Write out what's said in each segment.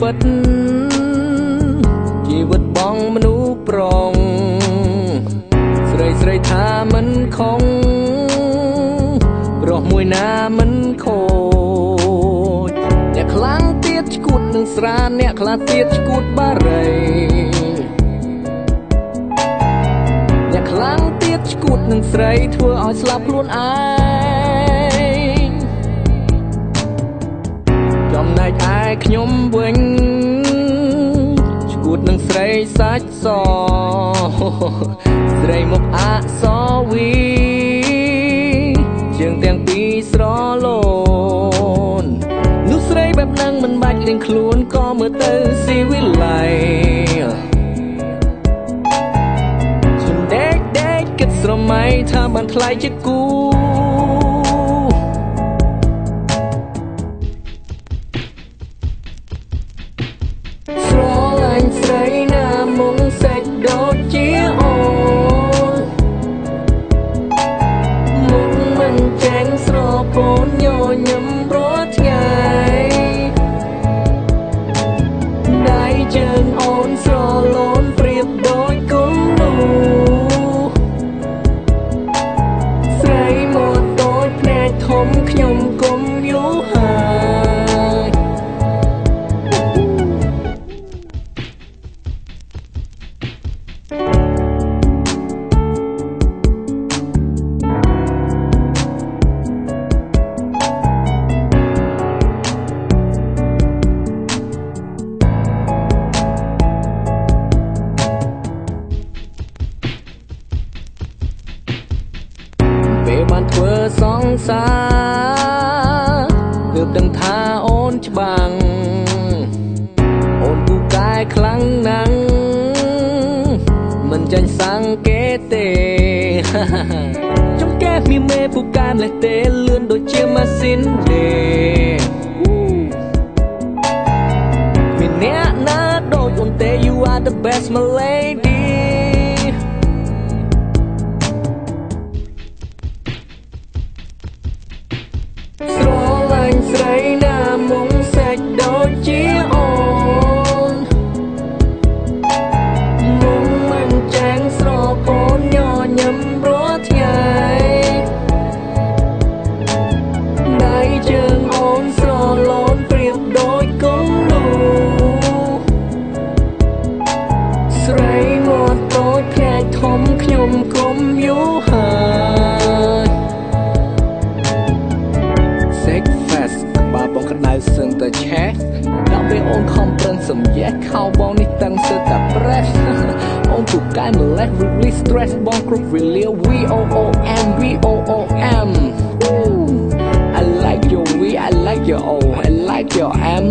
ពិតជីវិតបងមនុស្សប្រងស្រីស្រីថាមិនខុងរស់មួយណាមិនខូចអ្នកខ្លាំងទៀតឈួតនឹងស្រាអ្នកខ្លះទៀតឈួតបារីអ្នកខ្លាំងទៀតឈួតនឹងស្រីធ្វើឲ្យស្លាប់ខ្លួនឯងចំណែកឯខ្ញុំវិញឈួតនឹងស្រីសាច់សស្រីមុខអក្សរវីជើងទាំងពីរស្រលូននោះស្រីបែបហ្នឹងមិនបាច់លេងខ្លួនក៏មើលទៅស៊ីវិល័យខ្ញុំដេកគិតស្រមៃថាបានថ្លៃជាគូស្រឡាញ់ស្រីណាមុងសេចដូចជាអូនមុខមិនចេញស្រពោនញញឹមរាល់ថ្ងៃដៃជើងអូនស្រលូនប្រៀបដូចគំនូស្រីមកដូចភ្នែកធំខ្ញុំគុំយូរហើយពេលបានធ្វើសង្សារទើបដឹងថាអូនច្បាំងអូនពូកែខ្លាំងណាស់មិនចាញ់សាំងគេទេចំកែមានមេពូកែម្លេះទេលឿនដូចជាម៉ាស៊ីនទេមានអ្នកណាដូចអូនទេ You are the best my ladyស្រីណាមុងសាច់ដូចជាអូនមុំមិនចាញ់ស្រពោនញញឹមរាល់ថ្ងៃដៃជើងអូនស្រលូនប្រៀបដូចគំនូស្រីមកដូចភ្នែកធំខ្ញុំគុំយូរហើយបើបងក្តៅសឹងតែឆេះដល់ពេលអូនខំប្រឹងសំយេះខោបងនេះតឹងសើតែ press អូនទូកែម្លេះ really stress បងគ្រប់វេលា VOOM I like your V I like your O I like your M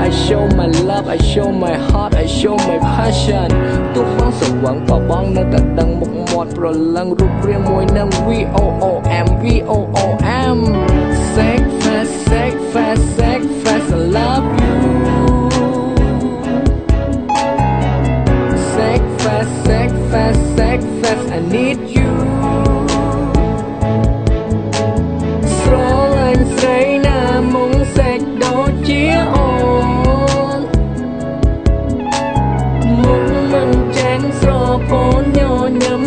I show my love I show my heart I show my passion ទោះបងស្វឹងក៏បងនៅតែដឹងមុខមាត់ប្រលឹងរូបរាងមួយនឹង VOOM Sex fast I love you Sex fast I need you ស្រឡាញ់ស្រីណាមុងសេចដូចជាអូនមុខមិនចាញ់ស្រពោនញញឹម